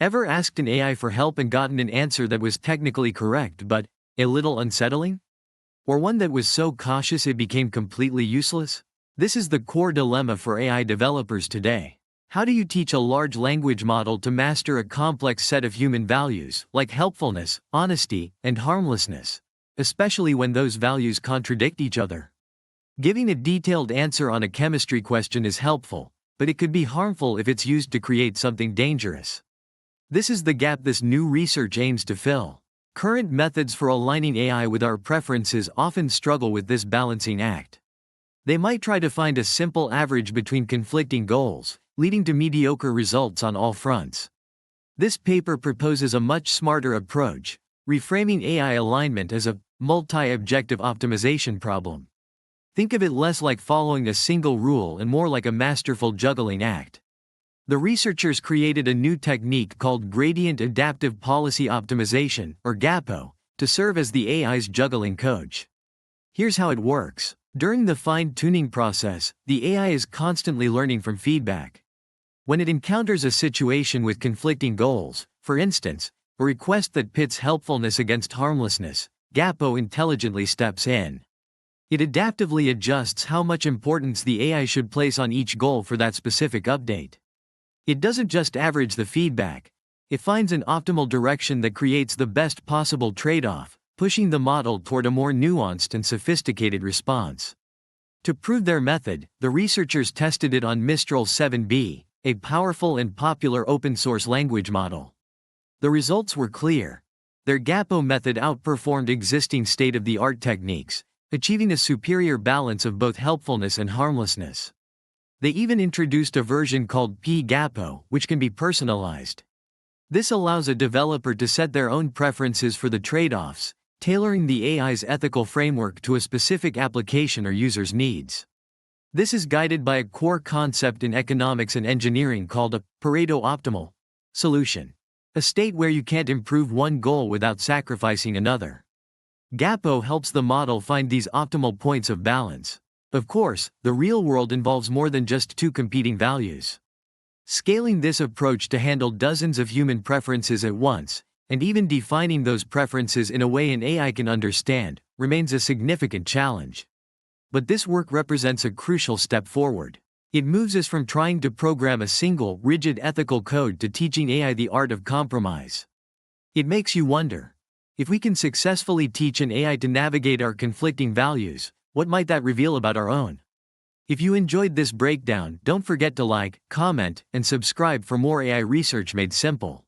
Ever asked an AI for help and gotten an answer that was technically correct but a little unsettling? Or one that was so cautious it became completely useless? This is the core dilemma for AI developers today. How do you teach a large language model to master a complex set of human values, like helpfulness, honesty, and harmlessness, especially when those values contradict each other? Giving a detailed answer on a chemistry question is helpful, but it could be harmful if it's used to create something dangerous. This is the gap this new research aims to fill. Current methods for aligning AI with our preferences often struggle with this balancing act. They might try to find a simple average between conflicting goals, leading to mediocre results on all fronts. This paper proposes a much smarter approach, reframing AI alignment as a multi-objective optimization problem. Think of it less like following a single rule and more like a masterful juggling act. The researchers created a new technique called Gradient Adaptive Policy Optimization, or GAPO, to serve as the AI's juggling coach. Here's how it works. During the fine-tuning process, the AI is constantly learning from feedback. When it encounters a situation with conflicting goals, for instance, a request that pits helpfulness against harmlessness, GAPO intelligently steps in. It adaptively adjusts how much importance the AI should place on each goal for that specific update. It doesn't just average the feedback, it finds an optimal direction that creates the best possible trade-off, pushing the model toward a more nuanced and sophisticated response. To prove their method, the researchers tested it on Mistral 7B, a powerful and popular open-source language model. The results were clear. Their GAPO method outperformed existing state-of-the-art techniques, achieving a superior balance of both helpfulness and harmlessness. They even introduced a version called P-GAPO, which can be personalized. This allows a developer to set their own preferences for the trade-offs, tailoring the AI's ethical framework to a specific application or user's needs. This is guided by a core concept in economics and engineering called a Pareto optimal solution, a state where you can't improve one goal without sacrificing another. GAPO helps the model find these optimal points of balance. Of course, the real world involves more than just two competing values. Scaling this approach to handle dozens of human preferences at once, and even defining those preferences in a way an AI can understand, remains a significant challenge. But this work represents a crucial step forward. It moves us from trying to program a single, rigid ethical code to teaching AI the art of compromise. It makes you wonder, if we can successfully teach an AI to navigate our conflicting values, what might that reveal about our own? If you enjoyed this breakdown, don't forget to like, comment, and subscribe for more AI research made simple.